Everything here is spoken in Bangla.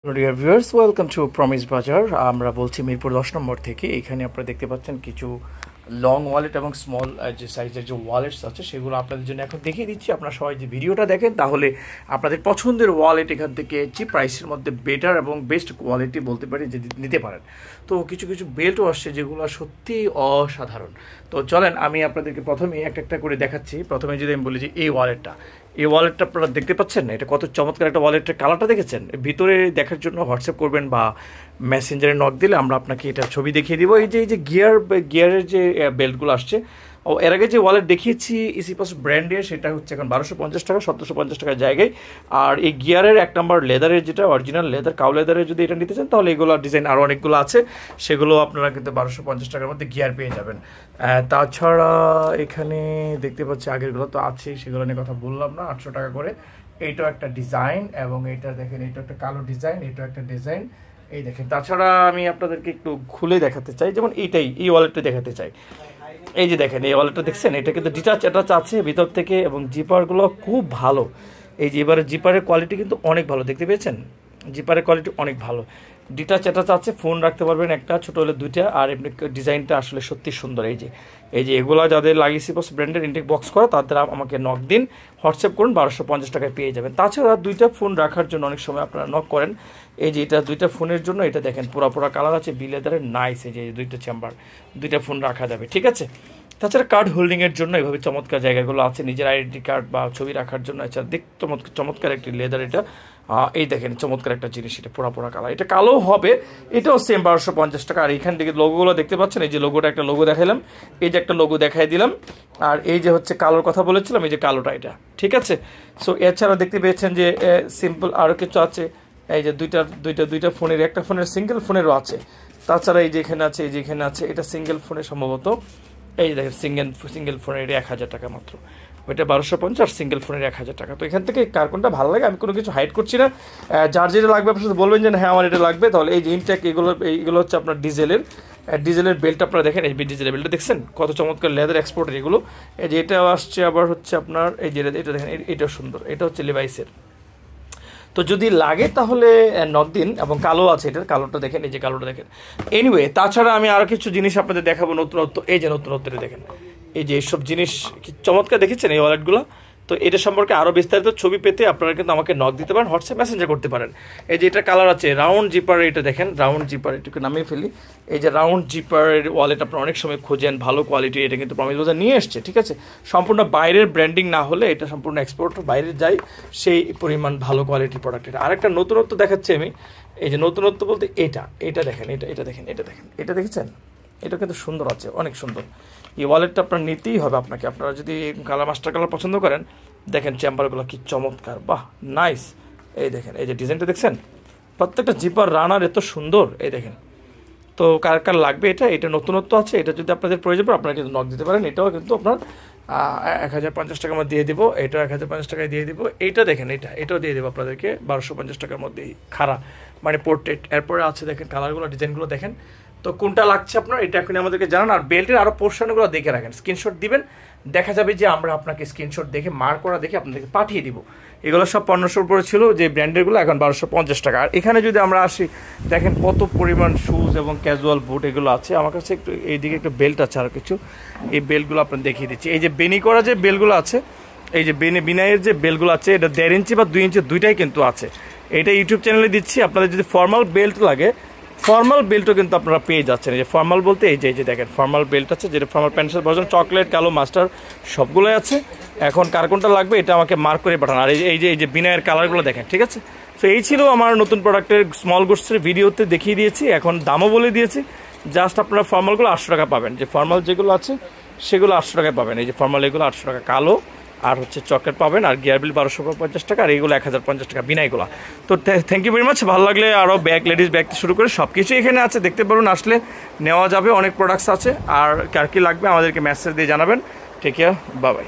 Dear viewers, welcome to promise বাজার। আমরা বলছি মিরপুর 10 নম্বর থেকে। এখানে আপনারা দেখতে পাচ্ছেন কিছু লং ওয়ালেট এবং স্মল যে সাইজের যে ওয়ালেটস আছে সেগুলো আপনাদের জন্য এখন দেখিয়ে দিচ্ছি। আপনারা সবাই যে ভিডিওটা দেখেন তাহলে আপনাদের পছন্দের ওয়ালেট এখান থেকে চিপ প্রাইসের মধ্যে বেটার এবং বেস্ট কোয়ালিটি বলতে পারি যে নিতে পারেন। তো কিছু কিছু বেল্টও আসছে যেগুলো সত্যিই অসাধারণ। তো চলেন আমি আপনাদেরকে প্রথমে একটা করে দেখাচ্ছি। প্রথমে যদি আমি বলি যে এই ওয়ালেটটা আপনারা দেখতে পাচ্ছেন না, এটা কত চমৎকার একটা ওয়ালেটের কালারটা দেখেছেন। ভিতরে দেখার জন্য হোয়াটসঅ্যাপ করবেন বা মেসেঞ্জারে নক দিলে আমরা আপনাকে এটা ছবি দেখিয়ে দিব। এই যে গিয়ারের যে বেল্টগুলো আসছে, ও এর আগে যে ওয়ালেট দেখিয়েছি ইসিপাস ব্র্যান্ডের, সেটা হচ্ছে এখন 1250 টাকা, 1750 টাকার জায়গায়। আর এই গিয়ারের 1 নম্বর লেদারের যেটা অরিজিনাল লেদার, কাউ লেদারের যদি এটা নিতে চান তাহলে এগুলো ডিজাইন আরও অনেকগুলো আছে, সেগুলো আপনারা কিন্তু 1250 টাকার মধ্যে গিয়ার পেয়ে যাবেন। তাছাড়া এখানে দেখতে পাচ্ছি আগেরগুলো তো আছেই, সেগুলো নিয়ে কথা বললাম না। 800 টাকা করে এইটাও একটা ডিজাইন, এবং এটা দেখেন এটা একটা কালো ডিজাইন, এটাও একটা ডিজাইন। এই দেখেন, তাছাড়া আমি আপনাদেরকে একটু খুলে দেখাতে চাই, যেমন এই ওয়ালেটটা দেখাতে চাই। এই যে দেখেন এই ওয়ালেটটা দেখছেন, এটা কিন্তু ডিটাচ আছে ভিতর থেকে, এবং জিপারগুলো খুব ভালো। এই যে এবারে জিপারের কোয়ালিটি কিন্তু অনেক ভালো, দেখতে পেয়েছেন জিপারের কোয়ালিটি অনেক ভালো। ডিটাচ আছে, ফোন রাখতে পারবেন একটা, ছোটো হলে 2টা। আর এমনি ডিজাইনটা আসলে সত্যি সুন্দর। এই যে এগুলো যাদের লাগিয়েছি ব্র্যান্ডের ইনটেক বক্স করা, তাদের আমাকে নক দিন, হোয়াটসঅ্যাপ করুন, 1250 টাকায় পেয়ে যাবেন। তাছাড়া 2টা ফোন রাখার জন্য অনেক সময় আপনারা নক করেন। এই যে এটা 2টা ফোনের জন্য, এটা দেখেন পুরা কালার আছে, বিলেদারের নাইস। এই যে 2টা চেম্বার, 2টা ফোন রাখা যাবে, ঠিক আছে। তাছাড়া কার্ড হোল্ডিংয়ের জন্য এভাবে চমৎকার জায়গাগুলো আছে, নিজের আইডেন্টি কার্ড বা ছবি রাখার জন্য। এছাড়া দেখতে চমৎকার একটি লেদার এটা। এই দেখেন চমৎকার একটা জিনিস, এটা পোড়া কালার, এটা কালো হবে, এটাও সেম 1250 টাকা। আর এখান থেকে লোগোগুলো দেখতে পাচ্ছেন, এই যে লোগোটা, একটা লোগো দেখাইলাম, এই যে একটা লোগো দেখাই দিলাম। আর এই যে হচ্ছে কালোর কথা বলেছিলাম, এই যে কালোটা, এটা ঠিক আছে। সো এছাড়া দেখতে পেয়েছেন যে সিম্পল আরও কিছু আছে। এই যে দুইটা ফোনের, একটা ফোনের সিঙ্গেল ফোনেরও আছে। তাছাড়া এই যে এখানে আছে, এই যে এখানে আছে, এটা সিঙ্গেল ফোনে সম্ভবত। এই দেখেন সিঙ্গেল ফোনের 1000 টাকা মাত্র, ওইটা 1250, আর সিঙ্গেল ফোনের 1000 টাকা। তো এখান থেকে কার কোনটা ভালো লাগে আমি কোনো কিছু হাইড করছি না। যার যেটা লাগবে আপনার সাথে বলবেন যে হ্যাঁ আমার এটা লাগবে। তাহলে এই যে ইনটেক এইগুলো হচ্ছে আপনার ডিজেলের বেল্ট। আপনারা দেখেন এই ডিজেলের বেল্টটা দেখছেন কত চমৎকার, লেদার এক্সপোর্টের এগুলো। এই যে এটা আসছে আবার হচ্ছে আপনার, এই যে এটা দেখেন, এটাও সুন্দর, এটা হচ্ছে লিভাইসের। তো যদি লাগে তাহলে নক দিন। এবং কালো আছে, এটার কালোটা দেখেন, এই যে কালোটা দেখেন। এনিওয়ে, তাছাড়া আমি আরও কিছু জিনিস আপনাদের দেখাবো নতুনত্ব। এই যে নতুনত্বটা দেখেন, এই যে এইসব জিনিস কি চমৎকার দেখেছেন এই ওয়ালেটগুলো। তো এটা সম্পর্কে আরও বিস্তারিত ছবি পেতে আপনারা কিন্তু আমাকে নক দিতে পারেন, হোয়াটসঅ্যাপ মেসেঞ্জার করতে পারেন। এই যে এটা কালার আছে রাউন্ড জিপার, এটা দেখেন রাউন্ড জিপার, এটাকে নামিয়ে ফেলি। এই যে রাউন্ড জিপারের ওয়ালেট আপনারা অনেক সময় খোঁজেন, ভালো কোয়ালিটি। এটা কিন্তু প্রমিস বাজার নিয়ে এসছে, ঠিক আছে। সম্পূর্ণ বাইরের ব্র্যান্ডিং না হলে এটা সম্পূর্ণ এক্সপোর্ট, বাইরে যায় সেই পরিমাণ ভালো কোয়ালিটির প্রোডাক্ট। এটা আরেকটা নতুনত্ব দেখাচ্ছি আমি। এই যে নতুনত্ব বলতে এটা দেখেন, এটা দেখেন, এটা দেখেছেন, এটা কিন্তু সুন্দর আছে, অনেক সুন্দর। এই ওয়ালেটটা আপনার নিতেই হবে আপনাকে। আপনারা যদি কালার মাস্টার কালার পছন্দ করেন, দেখেন চেম্বারগুলো কি চমৎকার, বাহ নাইস। এই দেখেন, এই যে ডিজাইনটা দেখছেন, প্রত্যেকটা জিপার রানার এত সুন্দর, এই দেখেন। তো কার লাগবে এটা নতুনত্ব আছে। এটা যদি আপনাদের প্রয়োজন পড়ে আপনারা কিন্তু নক দিতে পারেন। এটাও কিন্তু আপনার 1050 টাকার মধ্যে দিয়ে দিব, এটাও 1050 টাকায় দিয়ে দিব। এইটা দেখেন, এটাও দিয়ে দেবো আপনাদেরকে 1250 টাকার মধ্যেই, খাড়া মানে পোর্ট্রেট। এরপরে আছে দেখেন কালারগুলো, ডিজাইনগুলো দেখেন। তো কোনটা লাগছে আপনার এটা এখন আমাদেরকে জানান। আর বেল্টের আরও পোর্শনগুলো দেখে রাখেন, স্ক্রিনশট দিবেন, দেখা যাবে যে আমরা আপনাকে স্ক্রিনশট দেখে মার্ক করা দেখে আপনাদেরকে পাঠিয়ে দিব। এগুলো সব 1500 উপরে ছিল যে ব্র্যান্ডেরগুলো, এখন 1250 টাকা। আর এখানে যদি আমরা আসি, দেখেন কত পরিমাণ শুজ এবং ক্যাজুয়াল বুট এগুলো আছে। আমার কাছে একটু এইদিকে একটু বেল্ট আছে আরও কিছু, এই বেল্টগুলো আপনার দেখিয়ে দিচ্ছি। এই যে বেনি করা যে বেল্টগুলো আছে, এই যে বিনাইয়ের যে বেল্টগুলো আছে, এটা 1.5 ইঞ্চি বা 2 ইঞ্চি দুইটাই কিন্তু আছে। এটা ইউটিউব চ্যানেলে দিচ্ছি। আপনাদের যদি ফর্মাল বেল্ট লাগে, ফর্মাল বেল্টও কিন্তু আপনারা পেয়ে যাচ্ছেন। এই যে ফর্মাল বলতে এই যে দেখেন ফর্মাল বেল্ট আছে, যেটা ফর্মাল প্যান্টের ভার্সন, চকলেট, কালো, মাস্টার সবগুলোই আছে। এখন কার কোনটা লাগবে এটা আমাকে মার্ক করে পাঠান। আর এই যে বিনায়ের কালারগুলো দেখেন, ঠিক আছে। তো এই ছিল আমার নতুন প্রোডাক্টের স্মল গুডসের ভিডিওতে দেখিয়ে দিয়েছি, এখন দামও বলে দিয়েছি। জাস্ট আপনারা ফর্মালগুলো 800 টাকা পাবেন, যে ফর্মাল যেগুলো আছে সেগুলো 800 টাকায় পাবেন। এই যে ফর্মাল এগুলো 800 টাকা, কালো আর হচ্ছে চকলেট পাবেন, আর গিয়ার বিল 1250 টাকা, আর এইগুলো 1050 টাকা বিনাইগুলো। তো থ্যাংক ইউ ভেরি মাচ। ভালো লাগলে আরও ব্যাগ, লেডিস ব্যাগ শুরু করে সব কিছু এখানে আছে, দেখতে পারুন, আসলে নেওয়া যাবে, অনেক প্রোডাক্টস আছে। আর কার কি লাগবে আমাদেরকে মেসেজ দিয়ে জানাবেন। Take care, bye by.